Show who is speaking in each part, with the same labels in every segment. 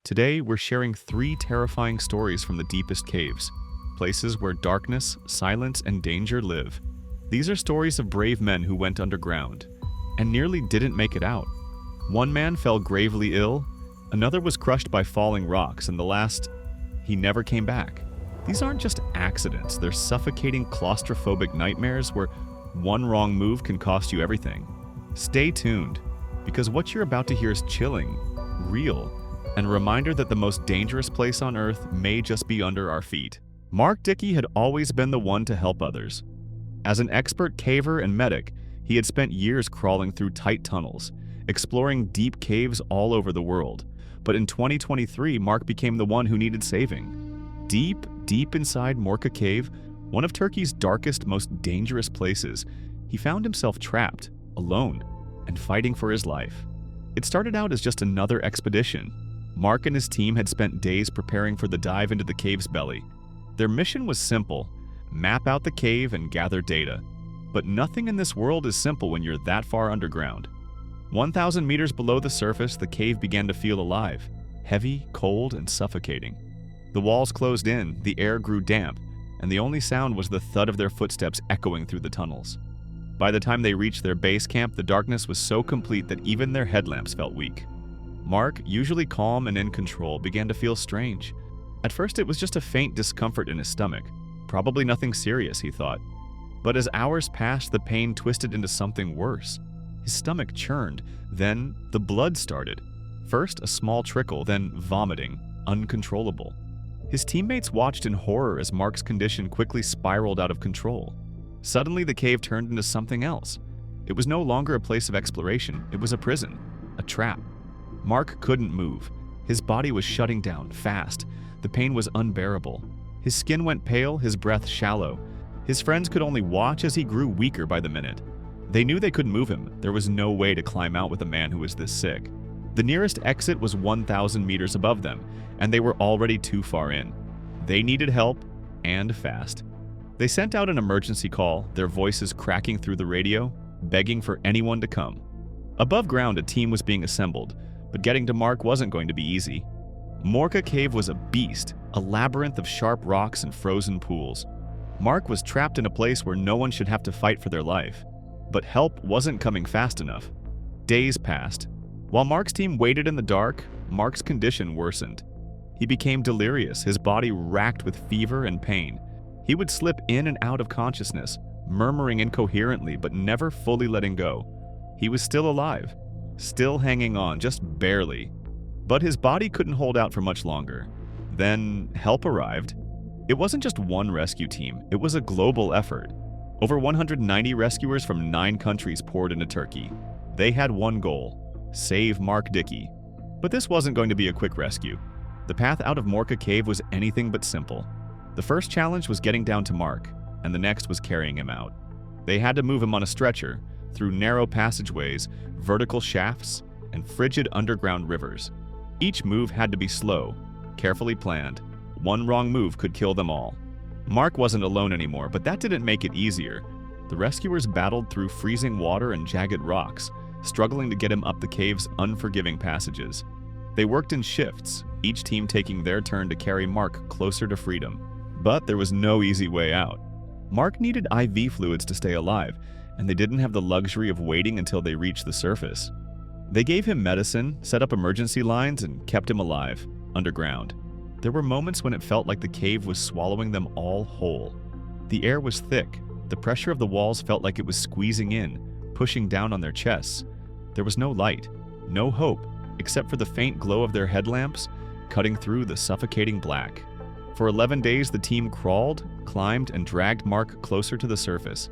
Speaker 1: Today, we're sharing 3 terrifying stories from the deepest caves, places where darkness, silence, and danger live. These are stories of brave men who went underground and nearly didn't make it out. One man fell gravely ill, another was crushed by falling rocks, and the last, he never came back. These aren't just accidents, they're suffocating claustrophobic nightmares where one wrong move can cost you everything. Stay tuned, because what you're about to hear is chilling, real, and a reminder that the most dangerous place on Earth may just be under our feet. Mark Dickey had always been the one to help others. As an expert caver and medic, he had spent years crawling through tight tunnels, exploring deep caves all over the world. But in 2023, Mark became the one who needed saving. Deep inside Morca Cave, one of Turkey's darkest, most dangerous places, he found himself trapped, alone, and fighting for his life. It started out as just another expedition. Mark and his team had spent days preparing for the dive into the cave's belly. Their mission was simple: map out the cave and gather data. But nothing in this world is simple when you're that far underground. 1,000 meters below the surface, the cave began to feel alive, heavy, cold, and suffocating. The walls closed in, the air grew damp, and the only sound was the thud of their footsteps echoing through the tunnels. By the time they reached their base camp, the darkness was so complete that even their headlamps felt weak. Mark, usually calm and in control, began to feel strange. At first, it was just a faint discomfort in his stomach. Probably nothing serious, he thought. But as hours passed, the pain twisted into something worse. His stomach churned, then the blood started. First a small trickle, then vomiting, uncontrollable. His teammates watched in horror as Mark's condition quickly spiraled out of control. Suddenly, the cave turned into something else. It was no longer a place of exploration, it was a prison, a trap. Mark couldn't move. His body was shutting down, fast. The pain was unbearable. His skin went pale, his breath shallow. His friends could only watch as he grew weaker by the minute. They knew they couldn't move him. There was no way to climb out with a man who was this sick. The nearest exit was 1,000 meters above them, and they were already too far in. They needed help, and fast. They sent out an emergency call, their voices cracking through the radio, begging for anyone to come. Above ground, a team was being assembled, but getting to Mark wasn't going to be easy. Morca Cave was a beast, a labyrinth of sharp rocks and frozen pools. Mark was trapped in a place where no one should have to fight for their life. But help wasn't coming fast enough. Days passed. While Mark's team waited in the dark, Mark's condition worsened. He became delirious, his body racked with fever and pain. He would slip in and out of consciousness, murmuring incoherently but never fully letting go. He was still alive, still hanging on, just barely. But his body couldn't hold out for much longer. Then help arrived. It wasn't just one rescue team, it was a global effort. Over 190 rescuers from 9 countries poured into Turkey. They had one goal: save Mark Dickey. But this wasn't going to be a quick rescue. The path out of Morca Cave was anything but simple. The first challenge was getting down to Mark, and the next was carrying him out. They had to move him on a stretcher, through narrow passageways, vertical shafts, and frigid underground rivers. Each move had to be slow, carefully planned. One wrong move could kill them all. Mark wasn't alone anymore, but that didn't make it easier. The rescuers battled through freezing water and jagged rocks, struggling to get him up the cave's unforgiving passages. They worked in shifts, each team taking their turn to carry Mark closer to freedom. But there was no easy way out. Mark needed IV fluids to stay alive, and they didn't have the luxury of waiting until they reached the surface. They gave him medicine, set up emergency lines, and kept him alive, underground. There were moments when it felt like the cave was swallowing them all whole. The air was thick. The pressure of the walls felt like it was squeezing in, pushing down on their chests. There was no light, no hope, except for the faint glow of their headlamps, cutting through the suffocating black. For 11 days, the team crawled, climbed, and dragged Mark closer to the surface.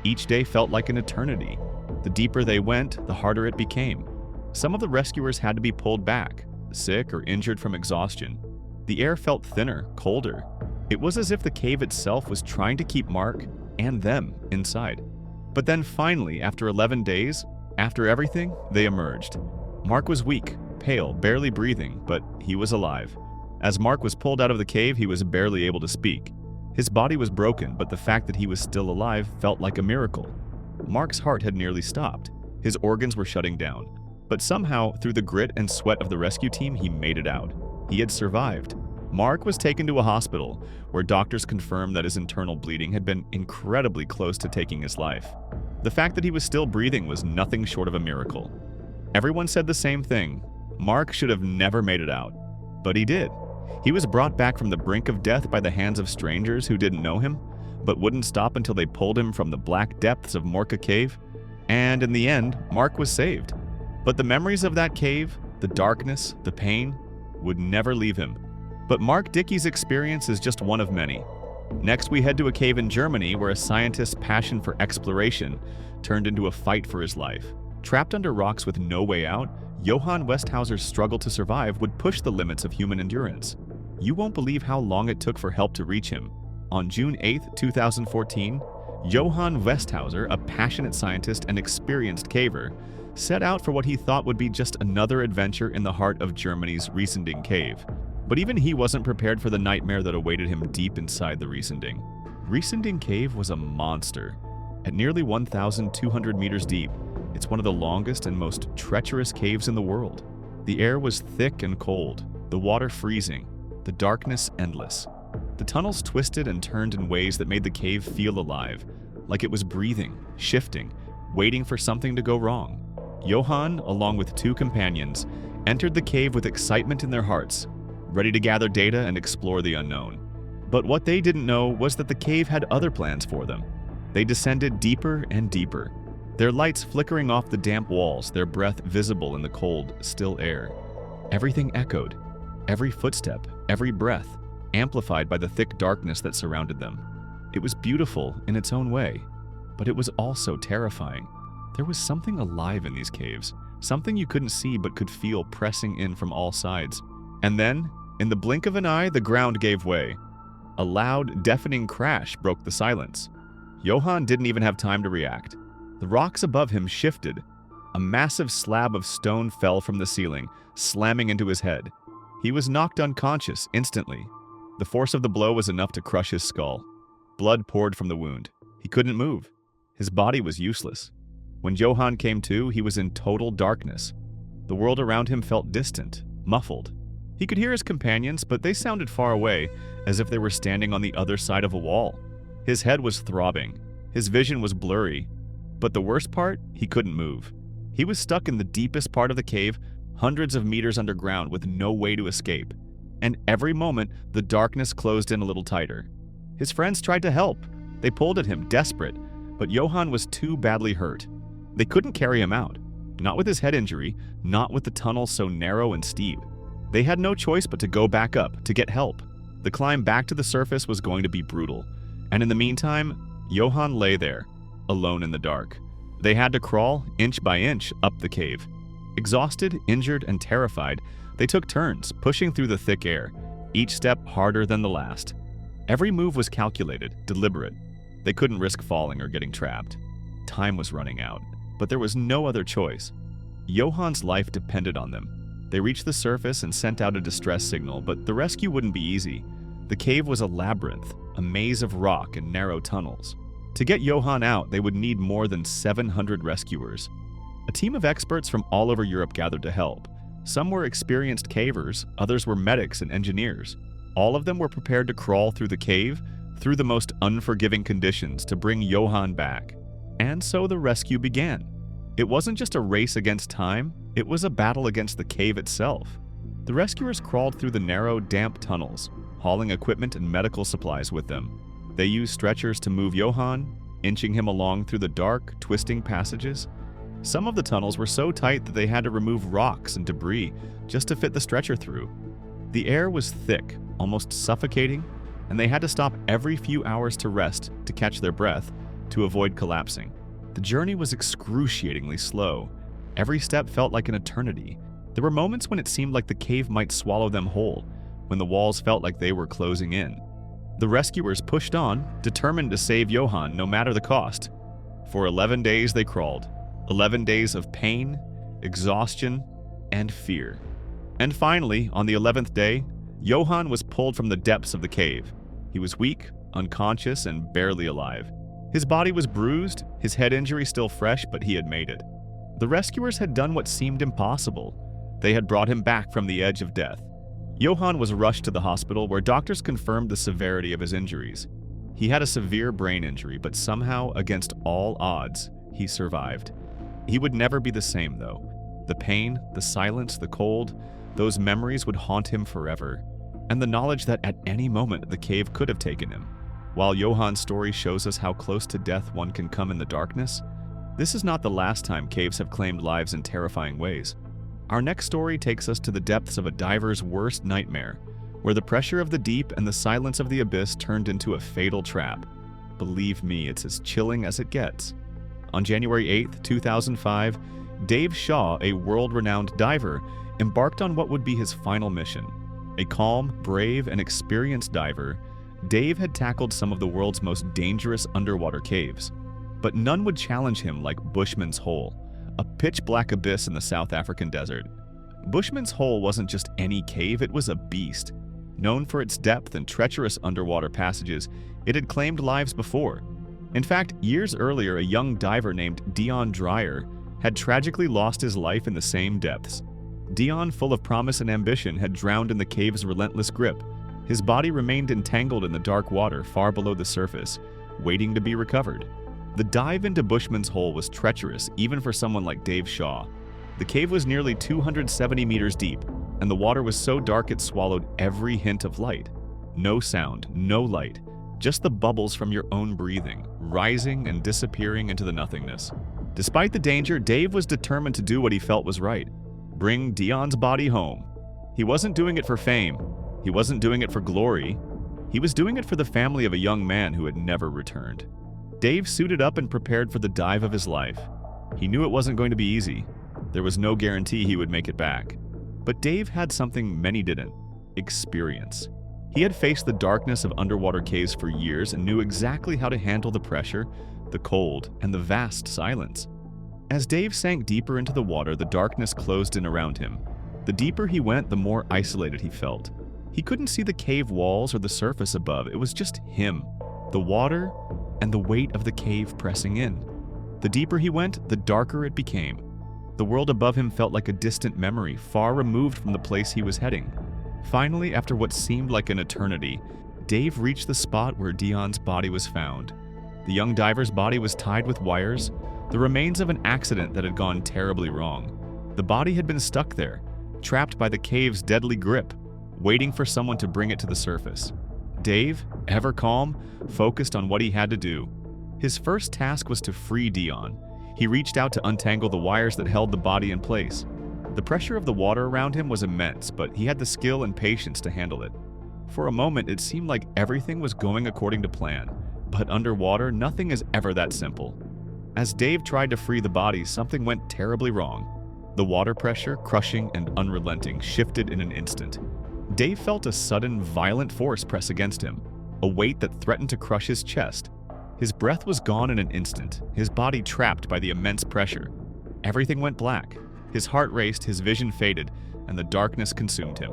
Speaker 1: Each day felt like an eternity. The deeper they went, the harder it became. Some of the rescuers had to be pulled back, sick or injured from exhaustion. The air felt thinner, colder. It was as if the cave itself was trying to keep Mark and them inside. But then finally, after 11 days, after everything, they emerged. Mark was weak, pale, barely breathing, but he was alive. As Mark was pulled out of the cave, he was barely able to speak. His body was broken, but the fact that he was still alive felt like a miracle. Mark's heart had nearly stopped. His organs were shutting down. But somehow, through the grit and sweat of the rescue team, he made it out. He had survived. Mark was taken to a hospital, where doctors confirmed that his internal bleeding had been incredibly close to taking his life. The fact that he was still breathing was nothing short of a miracle. Everyone said the same thing. Mark should have never made it out. But he did. He was brought back from the brink of death by the hands of strangers who didn't know him, but wouldn't stop until they pulled him from the black depths of Morca Cave. And in the end, Mark was saved. But the memories of that cave, the darkness, the pain, would never leave him. But Mark Dickey's experience is just one of many. Next, we head to a cave in Germany where a scientist's passion for exploration turned into a fight for his life. Trapped under rocks with no way out, Johann Westhauser's struggle to survive would push the limits of human endurance. You won't believe how long it took for help to reach him. On June 8, 2014, Johann Westhauser, a passionate scientist and experienced caver, set out for what he thought would be just another adventure in the heart of Germany's Riesending Cave. But even he wasn't prepared for the nightmare that awaited him deep inside the Riesending. Riesending Cave was a monster. At nearly 1,200 meters deep, it's one of the longest and most treacherous caves in the world. The air was thick and cold, the water freezing, the darkness endless. The tunnels twisted and turned in ways that made the cave feel alive, like it was breathing, shifting, waiting for something to go wrong. Johann, along with two companions, entered the cave with excitement in their hearts, ready to gather data and explore the unknown. But what they didn't know was that the cave had other plans for them. They descended deeper and deeper, their lights flickering off the damp walls, their breath visible in the cold, still air. Everything echoed, every footstep, every breath, amplified by the thick darkness that surrounded them. It was beautiful in its own way, but it was also terrifying. There was something alive in these caves, something you couldn't see but could feel pressing in from all sides. And then, in the blink of an eye, the ground gave way. A loud, deafening crash broke the silence. Johann didn't even have time to react. The rocks above him shifted. A massive slab of stone fell from the ceiling, slamming into his head. He was knocked unconscious instantly. The force of the blow was enough to crush his skull. Blood poured from the wound. He couldn't move. His body was useless. When Johann came to, he was in total darkness. The world around him felt distant, muffled. He could hear his companions, but they sounded far away, as if they were standing on the other side of a wall. His head was throbbing. His vision was blurry. But the worst part, he couldn't move. He was stuck in the deepest part of the cave, hundreds of meters underground with no way to escape. And every moment, the darkness closed in a little tighter. His friends tried to help. They pulled at him, desperate, but Johann was too badly hurt. They couldn't carry him out. Not with his head injury, not with the tunnel so narrow and steep. They had no choice but to go back up, to get help. The climb back to the surface was going to be brutal. And in the meantime, Johann lay there, alone in the dark. They had to crawl, inch by inch, up the cave. Exhausted, injured, and terrified, they took turns, pushing through the thick air, each step harder than the last. Every move was calculated, deliberate. They couldn't risk falling or getting trapped. Time was running out, but there was no other choice. Johann's life depended on them. They reached the surface and sent out a distress signal, but the rescue wouldn't be easy. The cave was a labyrinth, a maze of rock and narrow tunnels. To get Johann out, they would need more than 700 rescuers. A team of experts from all over Europe gathered to help. Some were experienced cavers, others were medics and engineers. All of them were prepared to crawl through the cave, through the most unforgiving conditions, to bring Johann back. And so the rescue began. It wasn't just a race against time, it was a battle against the cave itself. The rescuers crawled through the narrow, damp tunnels, hauling equipment and medical supplies with them. They used stretchers to move Johann, inching him along through the dark, twisting passages. Some of the tunnels were so tight that they had to remove rocks and debris just to fit the stretcher through. The air was thick, almost suffocating, and they had to stop every few hours to rest, to catch their breath, to avoid collapsing. The journey was excruciatingly slow. Every step felt like an eternity. There were moments when it seemed like the cave might swallow them whole, when the walls felt like they were closing in. The rescuers pushed on, determined to save Johann no matter the cost. For 11 days they crawled. 11 days of pain, exhaustion, and fear. And finally, on the 11th day, Johann was pulled from the depths of the cave. He was weak, unconscious, and barely alive. His body was bruised, his head injury still fresh, but he had made it. The rescuers had done what seemed impossible. They had brought him back from the edge of death. Johann was rushed to the hospital where doctors confirmed the severity of his injuries. He had a severe brain injury, but somehow, against all odds, he survived. He would never be the same, though. The pain, the silence, the cold, those memories would haunt him forever, and the knowledge that at any moment the cave could have taken him. While Johann's story shows us how close to death one can come in the darkness, this is not the last time caves have claimed lives in terrifying ways. Our next story takes us to the depths of a diver's worst nightmare, where the pressure of the deep and the silence of the abyss turned into a fatal trap. Believe me, it's as chilling as it gets. On January 8, 2005, Dave Shaw, a world-renowned diver, embarked on what would be his final mission. A calm, brave, and experienced diver, Dave had tackled some of the world's most dangerous underwater caves. But none would challenge him like Bushman's Hole, a pitch-black abyss in the South African desert. Bushman's Hole wasn't just any cave, it was a beast. Known for its depth and treacherous underwater passages, it had claimed lives before. In fact, years earlier, a young diver named Dion Dreyer had tragically lost his life in the same depths. Dion, full of promise and ambition, had drowned in the cave's relentless grip. His body remained entangled in the dark water far below the surface, waiting to be recovered. The dive into Bushman's Hole was treacherous even for someone like Dave Shaw. The cave was nearly 270 meters deep, and the water was so dark it swallowed every hint of light. No sound, no light, just the bubbles from your own breathing, rising and disappearing into the nothingness. Despite the danger, Dave was determined to do what he felt was right: bring Dion's body home. He wasn't doing it for fame. He wasn't doing it for glory. He was doing it for the family of a young man who had never returned. Dave suited up and prepared for the dive of his life. He knew it wasn't going to be easy. There was no guarantee he would make it back. But Dave had something many didn't: experience. He had faced the darkness of underwater caves for years and knew exactly how to handle the pressure, the cold, and the vast silence. As Dave sank deeper into the water, the darkness closed in around him. The deeper he went, the more isolated he felt. He couldn't see the cave walls or the surface above. It was just him, the water, and the weight of the cave pressing in. The deeper he went, the darker it became. The world above him felt like a distant memory, far removed from the place he was heading. Finally, after what seemed like an eternity, Dave reached the spot where Dion's body was found. The young diver's body was tied with wires, the remains of an accident that had gone terribly wrong. The body had been stuck there, trapped by the cave's deadly grip, waiting for someone to bring it to the surface. Dave, ever calm, focused on what he had to do. His first task was to free Dion. He reached out to untangle the wires that held the body in place. The pressure of the water around him was immense, but he had the skill and patience to handle it. For a moment, it seemed like everything was going according to plan, but underwater, nothing is ever that simple. As Dave tried to free the body, something went terribly wrong. The water pressure, crushing and unrelenting, shifted in an instant. Dave felt a sudden, violent force press against him, a weight that threatened to crush his chest. His breath was gone in an instant, his body trapped by the immense pressure. Everything went black. His heart raced, his vision faded, and the darkness consumed him.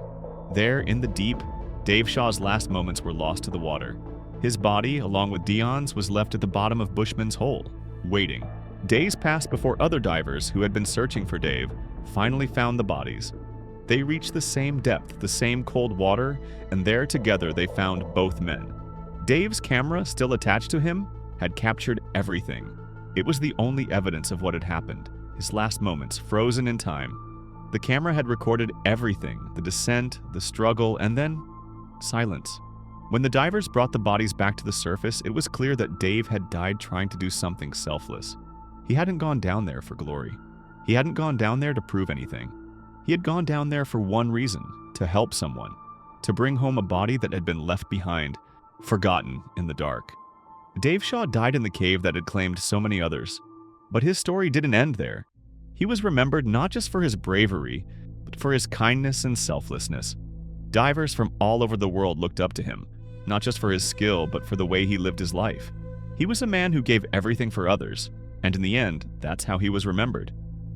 Speaker 1: There, in the deep, Dave Shaw's last moments were lost to the water. His body, along with Dion's, was left at the bottom of Bushman's Hole, waiting. Days passed before other divers who had been searching for Dave finally found the bodies. They reached the same depth, the same cold water, and there together they found both men. Dave's camera, still attached to him, had captured everything. It was the only evidence of what had happened, his last moments, frozen in time. The camera had recorded everything: the descent, the struggle, and then silence. When the divers brought the bodies back to the surface, it was clear that Dave had died trying to do something selfless. He hadn't gone down there for glory. He hadn't gone down there to prove anything. He had gone down there for one reason: to help someone, to bring home a body that had been left behind, forgotten in the dark. Dave Shaw died in the cave that had claimed so many others. But his story didn't end there. He was remembered not just for his bravery, but for his kindness and selflessness. Divers from all over the world looked up to him, not just for his skill, but for the way he lived his life. He was a man who gave everything for others, and in the end, that's how he was remembered.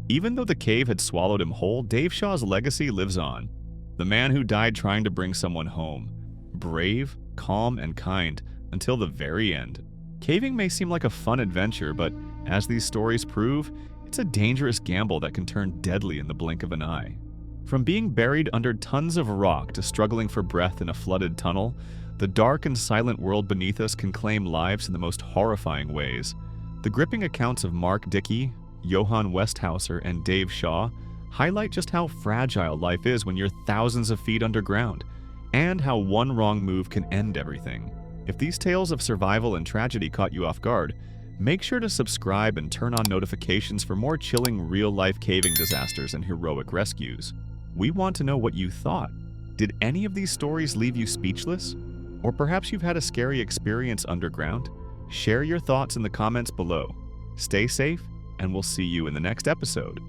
Speaker 1: Even though the cave had swallowed him whole, Dave Shaw's legacy lives on. The man who died trying to bring someone home. Brave, calm, and kind, until the very end. Caving may seem like a fun adventure, but as these stories prove, it's a dangerous gamble that can turn deadly in the blink of an eye. From being buried under tons of rock to struggling for breath in a flooded tunnel, the dark and silent world beneath us can claim lives in the most horrifying ways. The gripping accounts of Mark Dickey, Johann Westhauser, and Dave Shaw highlight just how fragile life is when you're thousands of feet underground, and how one wrong move can end everything. If these tales of survival and tragedy caught you off guard, make sure to subscribe and turn on notifications for more chilling real-life caving disasters and heroic rescues. We want to know what you thought. Did any of these stories leave you speechless? Or perhaps you've had a scary experience underground? Share your thoughts in the comments below. Stay safe, and we'll see you in the next episode.